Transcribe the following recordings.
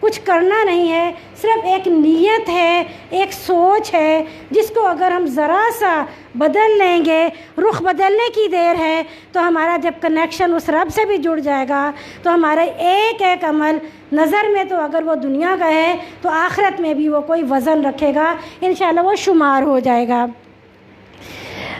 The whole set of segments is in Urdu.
کچھ کرنا نہیں ہے، صرف ایک نیت ہے، ایک سوچ ہے جس کو اگر ہم ذرا سا بدل لیں گے، رخ بدلنے کی دیر ہے، تو ہمارا جب کنیکشن اس رب سے بھی جڑ جائے گا تو ہمارا ایک ایک عمل نظر میں تو اگر وہ دنیا کا ہے تو آخرت میں بھی وہ کوئی وزن رکھے گا، انشاءاللہ وہ شمار ہو جائے گا۔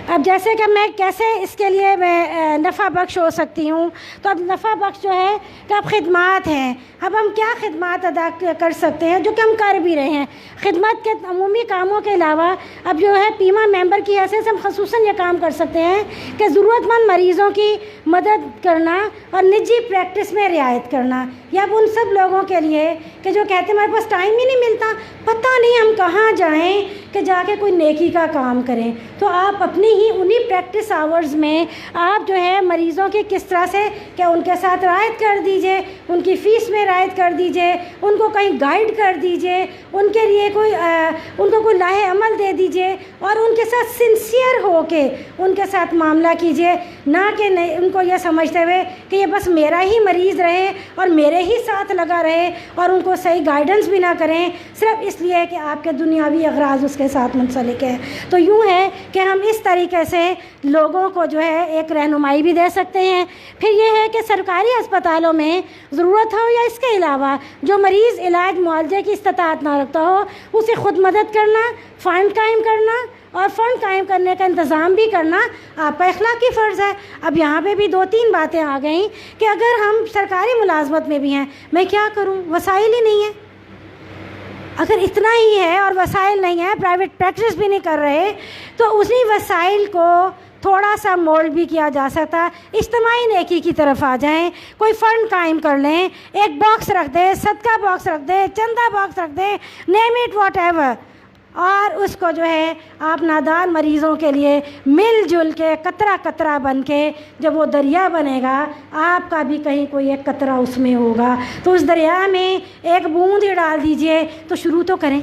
اب جیسے کہ میں کیسے اس کے لیے میں نفع بخش ہو سکتی ہوں، تو اب نفع بخش جو ہے کہ اب خدمات ہیں، اب ہم کیا خدمات ادا کر سکتے ہیں جو کہ ہم کر بھی رہے ہیں۔ خدمت کے عمومی کاموں کے علاوہ اب جو ہے پیما ممبر کی حیثیت سے ہم خصوصاً یہ کام کر سکتے ہیں کہ ضرورت مند مریضوں کی مدد کرنا اور نجی پریکٹس میں رعایت کرنا، یا اب ان سب لوگوں کے لیے کہ جو کہتے ہیں ہمارے پاس ٹائم ہی نہیں ملتا، پتہ نہیں ہم کہاں جائیں کہ جا کے کوئی نیکی کا کام کریں، تو آپ اپنی ہی انہی پریکٹس آورز میں آپ جو ہے مریضوں کی کس طرح سے کہ ان کے ساتھ رعایت کر دیجئے، ان کی فیس میں رعایت کر دیجئے، ان کو کہیں گائیڈ کر دیجئے، ان کے لیے ان کو کوئی لاہ عمل دے دیجئے، اور ان کے ساتھ سنسیئر ہو کے ان کے ساتھ معاملہ کیجئے، نہ کہ ان کو یہ سمجھتے ہوئے کہ یہ بس میرا ہی مریض رہے اور میرے ہی ساتھ لگا رہے اور ان کو صحیح گائیڈنس بھی نہ کریں صرف اس لیے کہ آپ کے دنیاوی اغراض اس کے ساتھ منسلک ہے۔ تو یوں ہے کہ ہم اس طریقے سے لوگوں کو جو ہے ایک رہنمائی بھی دے سکتے ہیں۔ پھر یہ ہے کہ سرکاری اسپتالوں میں ضرورت ہو یا اس کے علاوہ جو مریض علاج معالجے کی استطاعت نہ رکھتا ہو اسے خود مدد کرنا، فنڈ قائم کرنا اور فنڈ قائم کرنے کا انتظام بھی کرنا آپ کا اخلاقی فرض ہے۔ اب یہاں پہ بھی 2-3 باتیں آ گئیں کہ اگر ہم سرکاری ملازمت میں بھی ہیں، میں کیا کروں، وسائل ہی نہیں ہیں۔ اگر اتنا ہی ہے اور وسائل نہیں ہیں، پرائیویٹ پریکٹس بھی نہیں کر رہے، تو اسی وسائل کو تھوڑا سا مولڈ بھی کیا جا سکتا، اجتماعی نیکی کی طرف آ جائیں، کوئی فنڈ قائم کر لیں، ایک باکس رکھ دیں، صدقہ باکس رکھ دیں، چندہ باکس رکھ دیں، نیم اٹ واٹ ایور، اور اس کو جو ہے آپ نادان مریضوں کے لیے مل جل کے قطرہ قطرہ بن کے جب وہ دریا بنے گا، آپ کا بھی کہیں کوئی ایک قطرہ اس میں ہوگا، تو اس دریا میں ایک بوند ہی ڈال دیجئے تو شروع تو کریں۔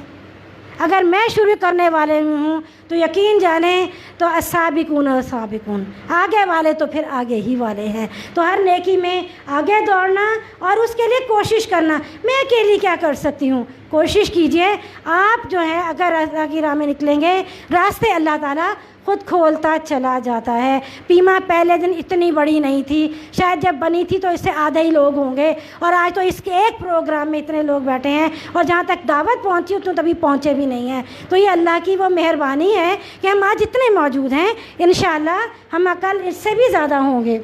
اگر میں شروع کرنے والے ہوں تو یقین جانیں تو السابقون السابقون، آگے والے تو پھر آگے ہی والے ہیں۔ تو ہر نیکی میں آگے دوڑنا اور اس کے لیے کوشش کرنا۔ میں اکیلی کیا کر سکتی ہوں؟ کوشش کیجئے، آپ جو ہے اگر اللہ کی راہ میں نکلیں گے، راستے اللہ تعالیٰ خود کھولتا چلا جاتا ہے۔ پیما پہلے دن اتنی بڑی نہیں تھی، شاید جب بنی تھی تو اس سے آدھے ہی لوگ ہوں گے، اور آج تو اس کے ایک پروگرام میں اتنے لوگ بیٹھے ہیں، اور جہاں تک دعوت پہنچی اتنے تبھی پہنچے بھی نہیں ہیں۔ تو یہ اللہ کی وہ مہربانی ہے کہ ہم آج اتنے موجود ہیں، انشاءاللہ ہم کل اس سے بھی زیادہ ہوں گے۔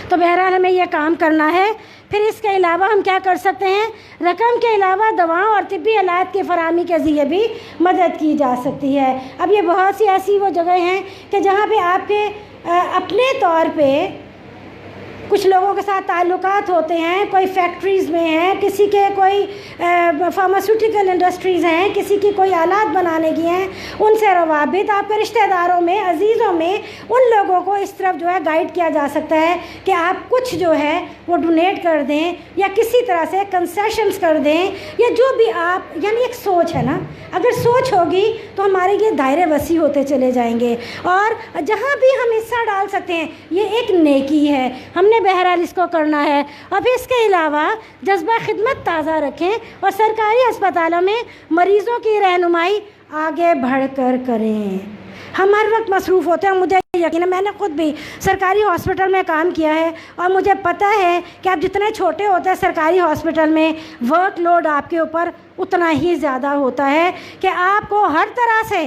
تو بہرحال ہمیں یہ کام کرنا ہے۔ پھر اس کے علاوہ ہم کیا کر سکتے ہیں؟ رقم کے علاوہ دواؤں اور طبی آلات کی فراہمی کے ذریعے بھی مدد کی جا سکتی ہے۔ اب یہ بہت سی ایسی وہ جگہیں ہیں کہ جہاں پہ آپ کے اپنے طور پہ کچھ لوگوں کے ساتھ تعلقات ہوتے ہیں، کوئی فیکٹریز میں ہیں، کسی کے کوئی فارماسیوٹیکل انڈسٹریز ہیں، کسی کی کوئی آلات بنانے کی ہیں، ان سے روابط آپ کے رشتہ داروں میں، عزیزوں میں، ان لوگوں کو اس طرف جو ہے گائیڈ کیا جا سکتا ہے کہ آپ کچھ جو ہے وہ ڈونیٹ کر دیں یا کسی طرح سے کنسیشنز کر دیں، یا جو بھی آپ، یعنی ایک سوچ ہے نا، اگر سوچ ہوگی تو ہمارے یہ دائرے وسیع ہوتے چلے جائیں گے، اور جہاں بھی ہم حصہ ڈال سکتے ہیں یہ ایک نیکی ہے، ہم نے بہرحال اس کو کرنا ہے۔ اور پھر اس کے علاوہ جذبہ خدمت تازہ رکھیں اور سرکاری اسپتالوں میں مریضوں کی رہنمائی آگے بڑھ کر کریں۔ ہم ہر وقت مصروف ہوتے ہیں، مجھے یقین ہے، میں نے خود بھی سرکاری ہاسپٹل میں کام کیا ہے اور مجھے پتہ ہے کہ آپ جتنے چھوٹے ہوتے ہیں سرکاری ہاسپٹل میں ورک لوڈ آپ کے اوپر اتنا ہی زیادہ ہوتا ہے کہ آپ کو ہر طرح سے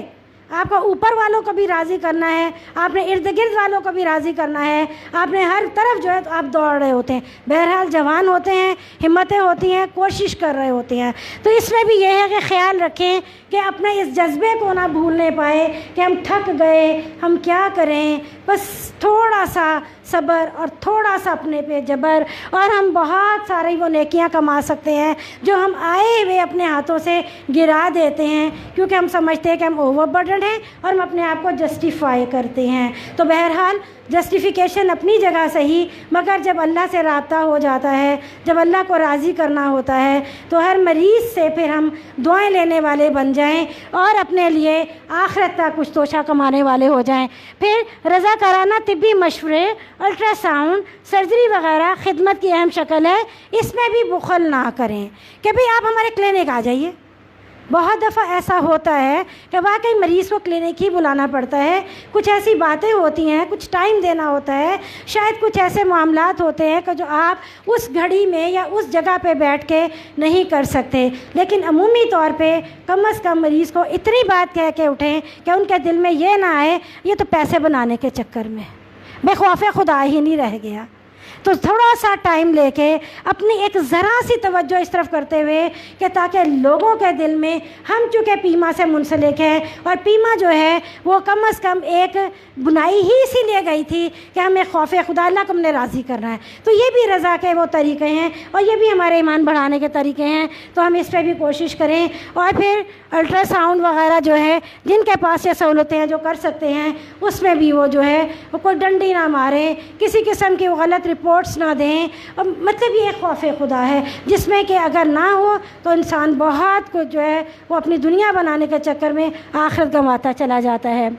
آپ کو اوپر والوں کو بھی راضی کرنا ہے، آپ نے ارد گرد والوں کو بھی راضی کرنا ہے، آپ نے ہر طرف جو ہے تو آپ دوڑ رہے ہوتے ہیں۔ بہرحال جوان ہوتے ہیں، ہمتیں ہوتی ہیں، کوشش کر رہے ہوتے ہیں، تو اس میں بھی یہ ہے کہ خیال رکھیں کہ اپنے اس جذبے کو نہ بھولنے پائے کہ ہم تھک گئے، ہم کیا کریں، بس تھوڑا سا صبر اور تھوڑا سا اپنے پہ جبر، اور ہم بہت ساری وہ نیکیاں کما سکتے ہیں جو ہم آئے ہوئے اپنے ہاتھوں سے گرا دیتے ہیں، کیونکہ ہم سمجھتے ہیں کہ ہم اوور برڈن کنسرنڈ ہیں اور ہم اپنے آپ کو جسٹیفائی کرتے ہیں. تو بہرحال جسٹیفیکیشن اپنی جگہ صحیح، مگر جب اللہ سے رابطہ ہو جاتا ہے، جب اللہ کو راضی کرنا ہوتا ہے، تو ہر مریض سے پھر ہم دعائیں لینے والے بن جائیں اور اپنے لیے آخرت کا کچھ توشہ کمانے والے ہو جائیں. پھر رضاکارانہ طبی مشورے، الٹرا ساؤنڈ، سرجری وغیرہ خدمت کی اہم شکل ہے. اس میں بھی بخل نہ کریں کہ بھئی آپ ہمارے کلینک آ جائیے. بہت دفعہ ایسا ہوتا ہے کہ واقعی مریض کو کلینک ہی بلانا پڑتا ہے، کچھ ایسی باتیں ہوتی ہیں، کچھ ٹائم دینا ہوتا ہے، شاید کچھ ایسے معاملات ہوتے ہیں کہ جو آپ اس گھڑی میں یا اس جگہ پہ بیٹھ کے نہیں کر سکتے. لیکن عمومی طور پہ کم از کم مریض کو اتنی بات کہہ کے اٹھیں کہ ان کے دل میں یہ نہ آئے یہ تو پیسے بنانے کے چکر میں بے خوف خدا ہی نہیں رہ گیا. تو تھوڑا سا ٹائم لے کے اپنی ایک ذرا سی توجہ اس طرف کرتے ہوئے کہ تاکہ لوگوں کے دل میں، ہم چونکہ پیما سے منسلک ہیں اور پیما جو ہے وہ کم از کم ایک بنائی ہی اسی لیے گئی تھی کہ ہمیں خوف خدا اللہ کو ہم نے راضی کرنا ہے. تو یہ بھی رضا کے وہ طریقے ہیں اور یہ بھی ہمارے ایمان بڑھانے کے طریقے ہیں. تو ہم اس پہ بھی کوشش کریں. اور پھر الٹرا ساؤنڈ وغیرہ جو ہے جن کے پاس یہ سہولتیں ہیں جو کر سکتے ہیں اس میں بھی وہ جو ہے وہ کوئی ڈنڈی نہ ماریں، کسی قسم کی وہ غلط رپورٹس نہ دیں. اور مطلب یہ ایک خوف خدا ہے جس میں کہ اگر نہ ہو تو انسان بہت کچھ جو ہے وہ اپنی دنیا بنانے کے چکر میں آخرت گنواتا چلا جاتا ہے.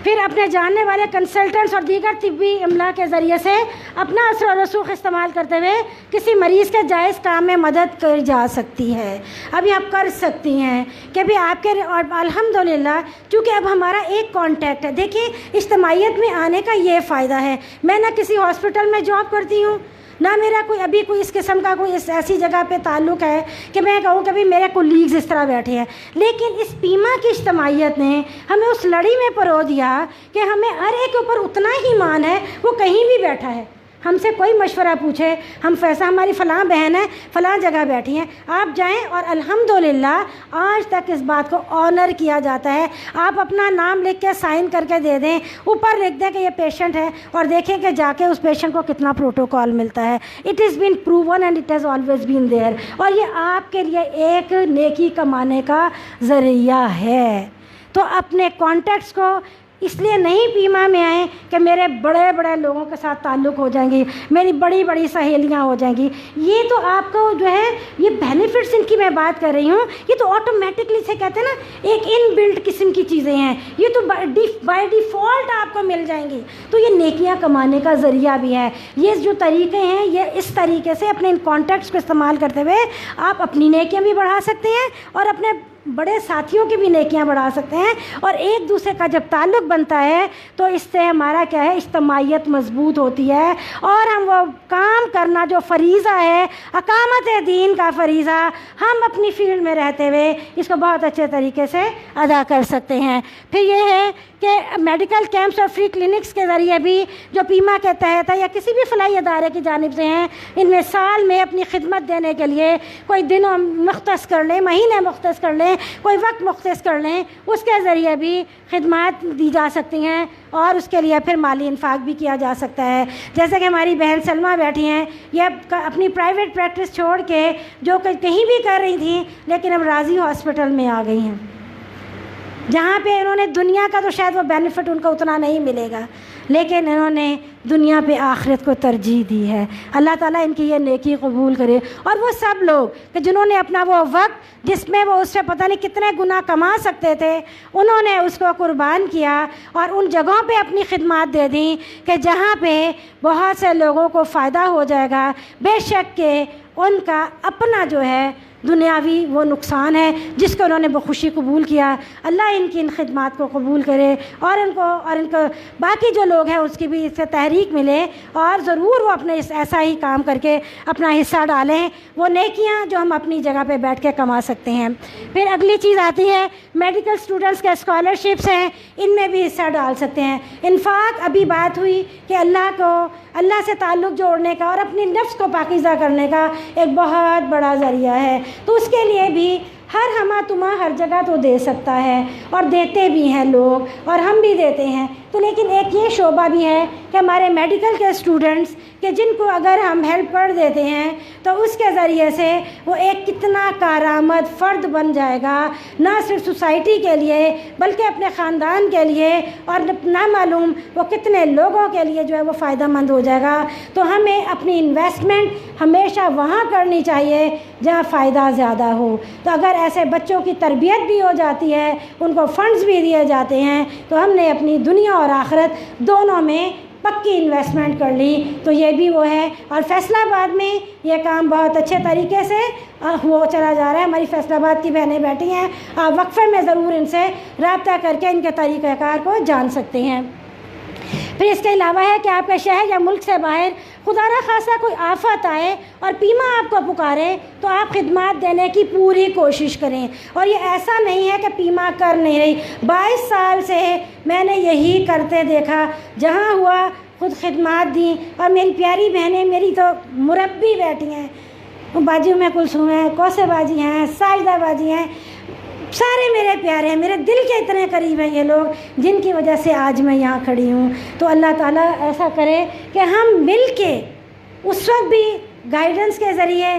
پھر اپنے جاننے والے کنسلٹنٹس اور دیگر طبی عملہ کے ذریعے سے اپنا اثر و رسوخ استعمال کرتے ہوئے کسی مریض کے جائز کام میں مدد کی جا سکتی ہے. ابھی آپ کر سکتی ہیں کہ بھی آپ کے، اور الحمدللہ چونکہ اب ہمارا ایک کانٹیکٹ ہے. دیکھیں اجتماعیت میں آنے کا یہ فائدہ ہے. میں نہ کسی ہاسپٹل میں جاب کرتی ہوں، نہ میرا کوئی ابھی کوئی اس قسم کا کوئی ایسی جگہ پہ تعلق ہے کہ میں کہوں کہ میرے کولیگز اس طرح بیٹھے ہیں. لیکن اس پیما کی اجتماعیت نے ہمیں اس لڑی میں پرو دیا کہ ہمیں ہر ایک کے اوپر اتنا ہی مان ہے، وہ کہیں بھی بیٹھا ہے. ہم سے کوئی مشورہ پوچھے، ہم فیصلہ، ہماری فلاں بہن ہے فلاں جگہ بیٹھی ہیں، آپ جائیں. اور الحمدللہ آج تک اس بات کو آنر کیا جاتا ہے. آپ اپنا نام لکھ کے سائن کر کے دے دیں، اوپر لکھ دیں کہ یہ پیشنٹ ہے، اور دیکھیں کہ جا کے اس پیشنٹ کو کتنا پروٹوکال ملتا ہے. It is been proven and it has always been there. اور یہ آپ کے لیے ایک نیکی کمانے کا ذریعہ ہے. تو اپنے کانٹیکٹس کو اس لیے نہیں پیما میں آئیں کہ میرے بڑے بڑے لوگوں کے ساتھ تعلق ہو جائیں گی، میری بڑی بڑی سہیلیاں ہو جائیں گی. یہ تو آپ کو جو ہے یہ بینیفٹس ان کی میں بات کر رہی ہوں، یہ تو آٹومیٹکلی سے کہتے ہیں نا ایک ان بلڈ قسم کی چیزیں ہیں، یہ تو بائی ڈیفالٹ آپ کو مل جائیں گی. تو یہ نیکیاں کمانے کا ذریعہ بھی ہے. یہ جو طریقے ہیں یہ اس طریقے سے اپنے ان کانٹیکٹس کو استعمال کرتے ہوئے آپ اپنی نیکیاں بھی بڑھا سکتے ہیں اور اپنے بڑے ساتھیوں کی بھی نیکیاں بڑھا سکتے ہیں. اور ایک دوسرے کا جب تعلق بنتا ہے تو اس سے ہمارا کیا ہے، اجتماعیت مضبوط ہوتی ہے اور ہم وہ کام کرنا جو فریضہ ہے، اقامت دین کا فریضہ، ہم اپنی فیلڈ میں رہتے ہوئے اس کو بہت اچھے طریقے سے ادا کر سکتے ہیں. پھر یہ ہے کہ میڈیکل کیمپس اور فری کلینکس کے ذریعے بھی جو پیما کے تحت ہے یا کسی بھی فلاحی ادارے کی جانب سے ہیں، ان میں سال میں اپنی خدمت دینے کے لیے کوئی دن مختص کر لیں، مہینے مختص کر لیں، کوئی وقت مختص کر لیں، اس کے ذریعے بھی خدمات دی جا سکتی ہیں اور اس کے لیے پھر مالی انفاق بھی کیا جا سکتا ہے. جیسے کہ ہماری بہن سلمہ بیٹھی ہیں، یہ اپنی پرائیویٹ پریکٹس چھوڑ کے جو کہیں بھی کر رہی تھیں لیکن اب راضی ہاسپٹل میں آ گئی ہیں، جہاں پہ انہوں نے دنیا کا تو شاید وہ بینیفٹ ان کو اتنا نہیں ملے گا، لیکن انہوں نے دنیا پہ آخرت کو ترجیح دی ہے. اللہ تعالیٰ ان کی یہ نیکی قبول کرے. اور وہ سب لوگ کہ جنہوں نے اپنا وہ وقت جس میں وہ اس سے پتہ نہیں کتنے گنا کما سکتے تھے، انہوں نے اس کو قربان کیا اور ان جگہوں پہ اپنی خدمات دے دیں کہ جہاں پہ بہت سے لوگوں کو فائدہ ہو جائے گا. بے شک کہ ان کا اپنا جو ہے دنیاوی وہ نقصان ہے جس کو انہوں نے بخوشی قبول کیا. اللہ ان کی ان خدمات کو قبول کرے اور ان کو باقی جو لوگ ہیں اس کی بھی اس سے تحریک ملے اور ضرور وہ اپنے ایسا ہی کام کر کے اپنا حصہ ڈالیں، وہ نیکیاں جو ہم اپنی جگہ پہ بیٹھ کے کما سکتے ہیں. پھر اگلی چیز آتی ہے میڈیکل اسٹوڈنٹس کے اسکالرشپس ہیں، ان میں بھی حصہ ڈال سکتے ہیں. انفاق ابھی بات ہوئی کہ اللہ سے تعلق جوڑنے کا اور اپنی نفس کو پاکیزہ کرنے کا ایک بہت بڑا ذریعہ ہے. تو اس کے لیے بھی ہر ہمہ تمہ ہر جگہ تو دے سکتا ہے اور دیتے بھی ہیں لوگ اور ہم بھی دیتے ہیں. تو لیکن ایک یہ شعبہ بھی ہے کہ ہمارے میڈیکل کے اسٹوڈنٹس کہ جن کو اگر ہم ہیلپ کر دیتے ہیں تو اس کے ذریعے سے وہ ایک کتنا کارآمد فرد بن جائے گا، نہ صرف سوسائٹی کے لیے بلکہ اپنے خاندان کے لیے، اور نہ معلوم وہ کتنے لوگوں کے لیے جو ہے وہ فائدہ مند ہو جائے گا۔ تو ہمیں اپنی انویسٹمنٹ ہمیشہ وہاں کرنی چاہیے جہاں فائدہ زیادہ ہو۔ تو اگر ایسے بچوں کی تربیت بھی ہو جاتی ہے، ان کو فنڈز بھی دیے جاتے ہیں، تو ہم نے اپنی دنیا اور آخرت دونوں میں پکی انویسٹمنٹ کر لی۔ تو یہ بھی وہ ہے، اور فیصل آباد میں یہ کام بہت اچھے طریقے سے وہ چلا جا رہا ہے۔ ہماری فیصل آباد کی بہنیں بیٹھی ہیں، آپ وقفے میں ضرور ان سے رابطہ کر کے ان کے طریقہ کار کو جان سکتے ہیں۔ پھر اس کے علاوہ ہے کہ آپ کے شہر یا ملک سے باہر خدا نہ خاصا کوئی آفت آئے اور پیما آپ کو پکارے تو آپ خدمات دینے کی پوری کوشش کریں۔ اور یہ ایسا نہیں ہے کہ پیما کر نہیں رہی، 22 سال سے میں نے یہی کرتے دیکھا، جہاں ہوا خود خدمات دیں۔ اور میری پیاری بہنیں میری تو مربی بیٹھی ہیں، باجیوں میں کلثوم ہیں، کوثر باجی ہیں، ساجدہ باجی ہیں، سارے میرے پیارے ہیں، میرے دل کے اتنے قریب ہیں یہ لوگ، جن کی وجہ سے آج میں یہاں کھڑی ہوں۔ تو اللہ تعالیٰ ایسا کرے کہ ہم مل کے اس وقت بھی گائیڈنس کے ذریعے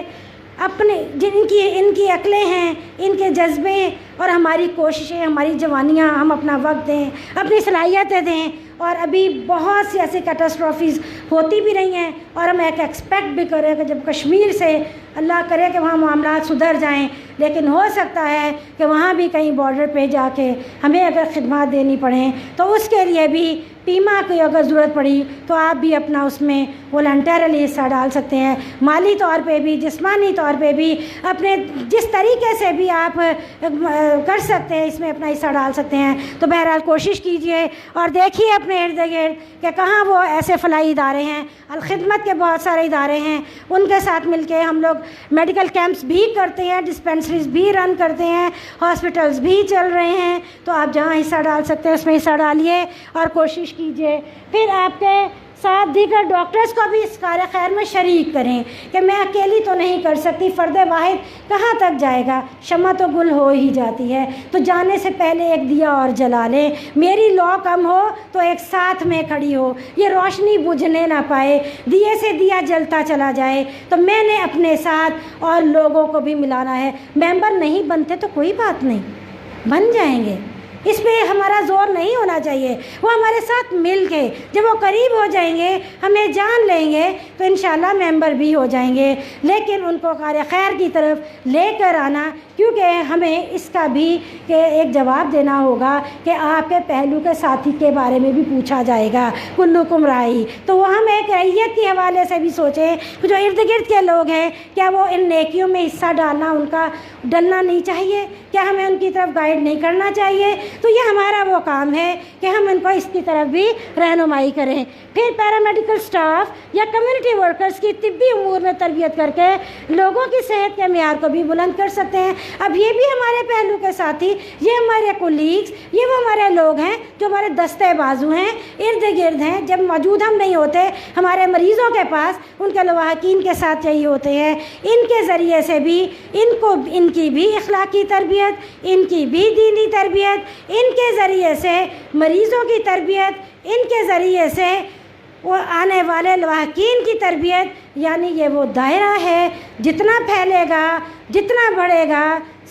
اپنے ان کی عقلیں ہیں، ان کے جذبے اور ہماری کوششیں، ہماری جوانیاں، ہم اپنا وقت دیں، اپنی صلاحیتیں دیں۔ اور ابھی بہت سی ایسی کیٹاسٹرافیز ہوتی بھی رہی ہیں، اور ہم ایک ایکسپیکٹ بھی کریں کہ جب کشمیر سے اللہ کرے کہ وہاں معاملات سدھر جائیں، لیکن ہو سکتا ہے کہ وہاں بھی کہیں بارڈر پہ جا کے ہمیں اگر خدمات دینی پڑیں تو اس کے لیے بھی پیما کی اگر ضرورت پڑی تو آپ بھی اپنا اس میں والنٹیرلی حصہ ڈال سکتے ہیں، مالی طور پہ بھی، جسمانی طور پہ بھی، اپنے جس طریقے سے بھی آپ کر سکتے ہیں اس میں اپنا حصہ ڈال سکتے ہیں۔ تو بہرحال کوشش کیجئے اور دیکھیے اپنے ارد گرد کہ کہاں وہ ایسے فلاحی ادارے ہیں، الخدمت کے بہت سارے ادارے ہیں، ان کے ساتھ مل کے ہم لوگ میڈیکل کیمپس بھی کرتے ہیں، ڈسپینسریز بھی رن کرتے ہیں، ہاسپٹلز بھی چل رہے ہیں۔ تو آپ جہاں حصہ ڈال سکتے ہیں اس میں حصہ ڈالیے اور کوشش کیجئے۔ پھر آپ کے ساتھ دیگر ڈاکٹرز کو بھی اس کار خیر میں شریک کریں کہ میں اکیلی تو نہیں کر سکتی، فرد واحد کہاں تک جائے گا، شمع تو گل ہو ہی جاتی ہے، تو جانے سے پہلے ایک دیا اور جلا لیں۔ میری لو کم ہو تو ایک ساتھ میں کھڑی ہو، یہ روشنی بجھنے نہ پائے، دیے سے دیا جلتا چلا جائے۔ تو میں نے اپنے ساتھ اور لوگوں کو بھی ملانا ہے۔ ممبر نہیں بنتے تو کوئی بات نہیں، بن جائیں گے، اس پہ ہمارا زور نہیں ہونا چاہیے۔ وہ ہمارے ساتھ مل کے جب وہ قریب ہو جائیں گے، ہمیں جان لیں گے تو انشاءاللہ ممبر بھی ہو جائیں گے۔ لیکن ان کو کار خیر کی طرف لے کر آنا، کیونکہ ہمیں اس کا بھی کہ ایک جواب دینا ہوگا کہ آپ کے پہلو کے ساتھی کے بارے میں بھی پوچھا جائے گا، کلکم رائی۔ تو وہ ہم ایک رعیت کے حوالے سے بھی سوچیں، جو ارد گرد کے لوگ ہیں کیا وہ ان نیکیوں میں حصہ ڈالنا ان کا ڈلنا نہیں چاہیے؟ کیا ہمیں ان کی طرف گائیڈ نہیں کرنا چاہیے؟ تو یہ ہمارا وہ کام ہے کہ ہم ان کو اس کی طرف بھی رہنمائی کریں۔ پھر پیرامیڈیکل سٹاف یا کمیونٹی ورکرز کی طبی امور میں تربیت کر کے لوگوں کی صحت کے معیار کو بھی بلند کر سکتے ہیں۔ اب یہ بھی ہمارے پہلو کے ساتھی، یہ ہمارے کولیگز، یہ وہ ہمارے لوگ ہیں جو ہمارے دستے بازو ہیں، ارد گرد ہیں۔ جب موجود ہم نہیں ہوتے ہمارے مریضوں کے پاس، ان کے لواحقین کے ساتھ چاہیے ہوتے ہیں۔ ان کے ذریعے سے بھی ان کی بھی اخلاقی تربیت، ان کی بھی دینی تربیت، ان کے ذریعے سے مریضوں کی تربیت، ان کے ذریعے سے وہ آنے والے لواحقین کی تربیت، یعنی یہ وہ دائرہ ہے جتنا پھیلے گا، جتنا بڑھے گا۔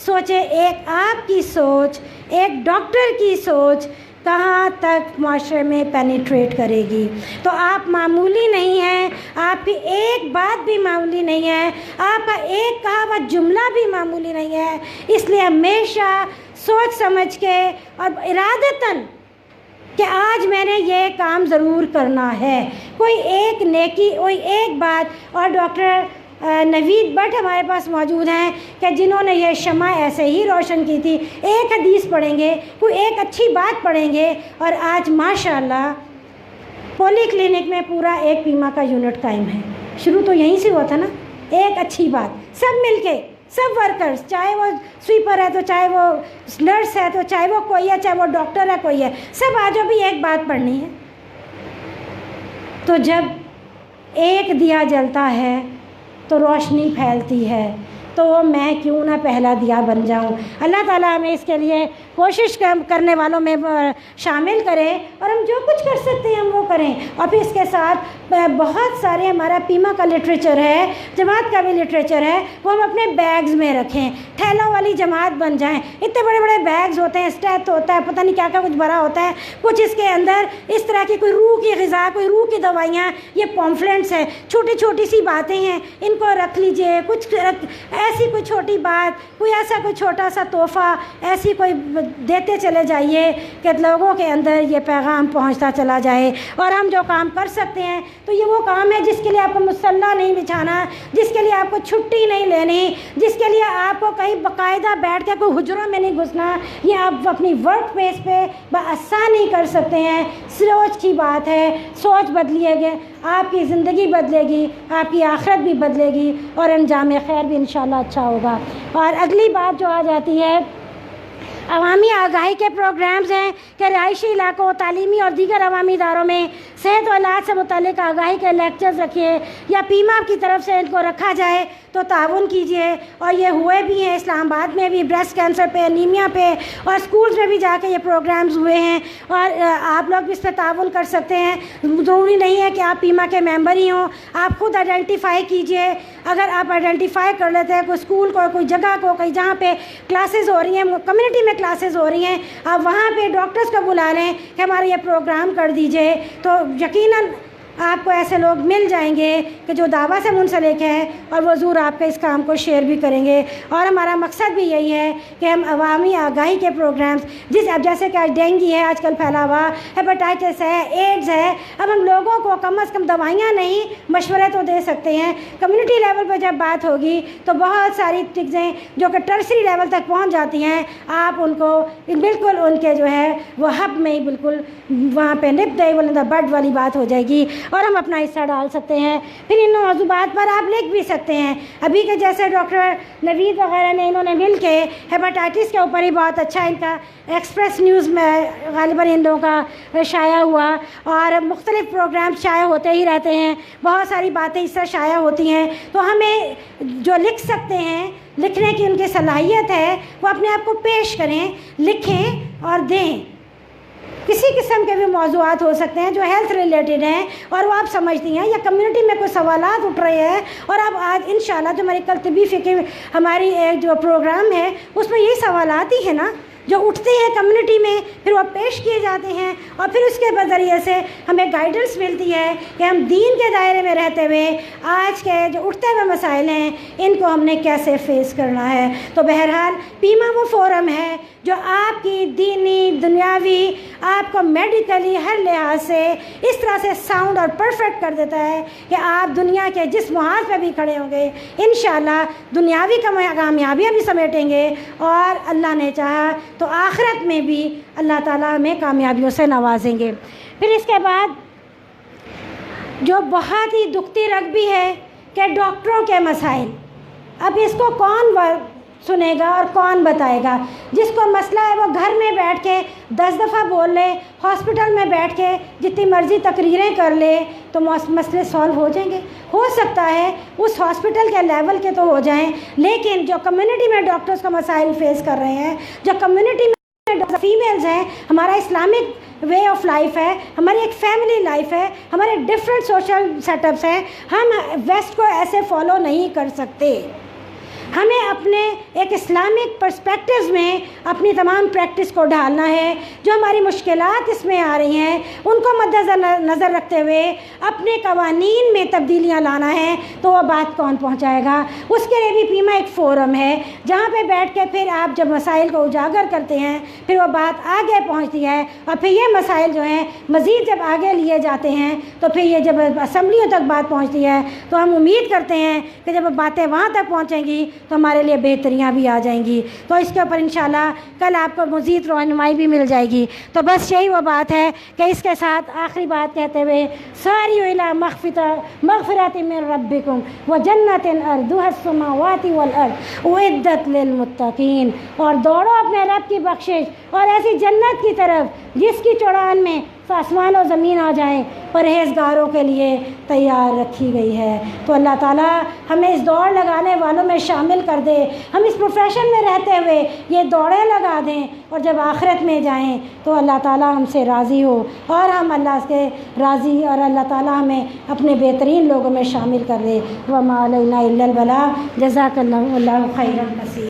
سوچیں، ایک آپ کی سوچ، ایک ڈاکٹر کی سوچ کہاں تک معاشرے میں پینیٹریٹ کرے گی۔ تو آپ معمولی نہیں ہیں، آپ کی ایک بات بھی معمولی نہیں ہے، آپ کا ایک کہا ہوا جملہ بھی معمولی نہیں ہے۔ اس لیے ہمیشہ سوچ سمجھ کے اور ارادتاً کہ آج میں نے یہ کام ضرور کرنا ہے، کوئی ایک نیکی، کوئی ایک بات۔ اور ڈاکٹر نوید بٹ ہمارے پاس موجود ہیں کہ جنہوں نے یہ شمع ایسے ہی روشن کی تھی۔ ایک حدیث پڑھیں گے، کوئی ایک اچھی بات پڑھیں گے، اور آج ماشاءاللہ پولی کلینک میں پورا ایک پیما کا یونٹ قائم ہے۔ شروع تو یہیں سے ہوا تھا نا، ایک اچھی بات، سب مل کے، سب ورکرز، چاہے وہ سویپر ہے تو چاہے وہ نرس ہے تو چاہے وہ کوئی ہے، چاہے وہ ڈاکٹر ہے کوئی ہے، سب آج بھی ایک بات پڑھنی ہے۔ تو جب ایک دیا جلتا ہے تو روشنی پھیلتی ہے، تو میں کیوں نہ پہلا دیا بن جاؤں۔ اللہ تعالیٰ ہمیں اس کے لیے کوشش کرنے والوں میں شامل کریں اور ہم جو کچھ کر سکتے ہیں ہم وہ کریں. اور پھر اس کے ساتھ بہت سارے ہمارا پیما کا لٹریچر ہے, جماعت کا بھی لٹریچر ہے, وہ ہم اپنے بیگز میں رکھیں. تھیلوں والی جماعت بن جائیں. اتنے بڑے بڑے بیگز ہوتے ہیں, اسٹیپ ہوتا ہے, پتہ نہیں کیا کیا کچھ بھرا ہوتا ہے, کچھ اس کے اندر اس طرح کی کوئی روح کی غذا, کوئی روح کی دوائیاں, یہ پامفلنٹس ہیں, چھوٹی چھوٹی سی باتیں ہیں, ان کو رکھ لیجئے. کچھ ایسی کوئی چھوٹی بات, کوئی ایسا کوئی چھوٹا سا تحفہ ایسی کوئی دیتے چلے جائیے کہ لوگوں کے اندر یہ پیغام پہنچتا چلا جائے. اور ہم جو کام کر سکتے ہیں تو یہ وہ کام ہے جس کے لیے آپ کو مصلح نہیں بچھانا, جس کے لیے آپ کو چھٹی نہیں لینی, جس کے لیے آپ کو کہیں باقاعدہ بیٹھ کے کوئی حجروں میں نہیں گھسنا. یہ آپ اپنی ورک پلیس پہ بآسانی کر سکتے ہیں. سوچ کی بات ہے, سوچ بدلیے گے, آپ کی زندگی بدلے گی, آپ کی آخرت بھی بدلے گی اور انجام خیر بھی انشاءاللہ اچھا ہوگا. اور اگلی بات جو آ جاتی ہے, عوامی آگاہی کے پروگرامز ہیں کہ رہائشی علاقوں, تعلیمی اور دیگر عوامی اداروں میں صحت و علاج سے متعلق آگاہی کے لیکچرز رکھیے یا پیما کی طرف سے ان کو رکھا جائے تو تعاون کیجیے. اور یہ ہوئے بھی ہیں اسلام آباد میں بھی, بریسٹ کینسر پہ, انیمیا پہ, اور اسکولز میں بھی جا کے یہ پروگرامز ہوئے ہیں. اور آپ لوگ بھی اس پہ تعاون کر سکتے ہیں. ضروری نہیں ہے کہ آپ پیما کے ممبر ہی ہوں, آپ خود آئیڈینٹیفائی کیجیے. اگر آپ آئیڈینٹیفائی کر لیتے ہیں کوئی اسکول کو, کوئی جگہ کو, کہیں جہاں پہ کلاسز ہو رہی ہیں, کمیونٹی میں کلاسز ہو رہی ہیں, آپ وہاں پہ ڈاکٹرز کو بلا لیں کہ ہمارا یہ پروگرام کر دیجئے, تو یقیناً آپ کو ایسے لوگ مل جائیں گے کہ جو دعویٰ سے منسلک ہیں اور وہ ضرور آپ کے اس کام کو شیئر بھی کریں گے. اور ہمارا مقصد بھی یہی ہے کہ ہم عوامی آگاہی کے پروگرامز, اب جیسے کہ آج ڈینگی ہے آج کل پھیلا ہوا, ہیپاٹائٹس ہے, ایڈز ہے, اب ہم لوگوں کو کم از کم دوائیاں نہیں مشورے تو دے سکتے ہیں. کمیونٹی لیول پہ جب بات ہوگی تو بہت ساری چیزیں جو کہ ٹرسری لیول تک پہنچ جاتی ہیں, آپ ان کو بالکل ان کے جو ہے وہ ہب میں ہی بالکل وہاں پہ نپ دے بولے بڈ والی بات ہو جائے گی اور ہم اپنا حصہ ڈال سکتے ہیں. پھر ان موضوعات پر آپ لکھ بھی سکتے ہیں. ابھی کے جیسے ڈاکٹر نوید وغیرہ نے انہوں نے مل کے ہیپاٹائٹس کے اوپر ہی بہت اچھا ان کا ایکسپریس نیوز میں غالباً ان لوگوں کا شائع ہوا, اور مختلف پروگرام شائع ہوتے ہی رہتے ہیں, بہت ساری باتیں اس طرح شائع ہوتی ہیں. تو ہمیں جو لکھ سکتے ہیں, لکھنے کی ان کی صلاحیت ہے, وہ اپنے آپ کو پیش کریں, لکھیں اور دیں. کسی قسم کے بھی موضوعات ہو سکتے ہیں جو ہیلتھ ریلیٹڈ ہیں اور وہ آپ سمجھتی ہیں, یا کمیونٹی میں کوئی سوالات اٹھ رہے ہیں. اور اب آج انشاءاللہ جو ہماری کل طبی فکر ہماری ایک جو پروگرام ہے اس میں یہی سوالات ہی ہیں نا جو اٹھتے ہیں کمیونٹی میں, پھر وہ پیش کیے جاتے ہیں, اور پھر اس کے ذریعے سے ہمیں گائیڈنس ملتی ہے کہ ہم دین کے دائرے میں رہتے ہوئے آج کے جو اٹھتے ہوئے مسائل ہیں ان کو ہم نے کیسے فیس کرنا ہے. تو بہرحال پیما وہ فورم ہے جو آپ کی دینی, دنیاوی, آپ کو میڈیکلی ہر لحاظ سے اس طرح سے ساؤنڈ اور پرفیکٹ کر دیتا ہے کہ آپ دنیا کے جس محاذ پہ بھی کھڑے ہوں گے انشاءاللہ دنیاوی کامیابیاں بھی سمیٹیں گے, اور اللہ نے چاہا تو آخرت میں بھی اللہ تعالیٰ ہمیں کامیابیوں سے نوازیں گے. پھر اس کے بعد جو بہت ہی دکھتی رگ بھی ہے کہ ڈاکٹروں کے مسائل. اب اس کو کون سنے گا اور کون بتائے گا؟ جس کو مسئلہ ہے وہ گھر میں بیٹھ کے 10 دفعہ بول لے, ہاسپٹل میں بیٹھ کے جتنی مرضی تقریریں کر لے تو مسئلے سالو ہو جائیں گے. ہو سکتا ہے اس ہاسپٹل کے لیول کے تو ہو جائیں, لیکن جو کمیونٹی میں ڈاکٹرز کا مسائل فیس کر رہے ہیں, جو کمیونٹی میں فیمیلز ہیں, ہمارا اسلامک وے آف لائف ہے, ہماری ایک فیملی لائف ہے, ہمارے ڈفرینٹ سوشل سیٹ اپس ہیں, ہم ویسٹ کو ایسے فالو نہیں کر سکتے. ہمیں اپنے ایک اسلامک پرسپیکٹیوز میں اپنی تمام پریکٹس کو ڈھالنا ہے. جو ہماری مشکلات اس میں آ رہی ہیں ان کو مد نظر رکھتے ہوئے اپنے قوانین میں تبدیلیاں لانا ہے. تو وہ بات کون پہنچائے گا؟ اس کے لیے بھی پیما ایک فورم ہے جہاں پہ بیٹھ کے پھر آپ جب مسائل کو اجاگر کرتے ہیں پھر وہ بات آگے پہنچتی ہے, اور پھر یہ مسائل جو ہیں مزید جب آگے لیے جاتے ہیں تو پھر یہ جب اسمبلیوں تک بات پہنچتی ہے تو ہم امید کرتے ہیں کہ جب باتیں وہاں تک پہنچیں گی تو ہمارے لیے بہتریاں بھی آ جائیں گی. تو اس کے اوپر انشاءاللہ کل آپ کو مزید رہنمائی بھی مل جائے گی. تو بس یہی وہ بات ہے کہ اس کے ساتھ آخری بات کہتے ہوئے ساریو الی مغفرۃ من ربکم وجنۃ ارضها السماوات والارض اعدت للمتقین, اور دوڑو اپنے رب کی بخشش اور ایسی جنت کی طرف جس کی چوڑان میں تو آسمان اور زمین آ جائیں، پرہیزگاروں کے لیے تیار رکھی گئی ہے۔ تو اللہ تعالیٰ ہمیں اس دوڑ لگانے والوں میں شامل کر دے، ہم اس پروفیشن میں رہتے ہوئے یہ دوڑیں لگا دیں، اور جب آخرت میں جائیں تو اللہ تعالیٰ ہم سے راضی ہو اور ہم اللہ سے راضی، اور اللہ تعالیٰ ہمیں اپنے بہترین لوگوں میں شامل کر دے۔ وما علینا الا البلاغ۔ جزاک اللہ خیرا کثیرا۔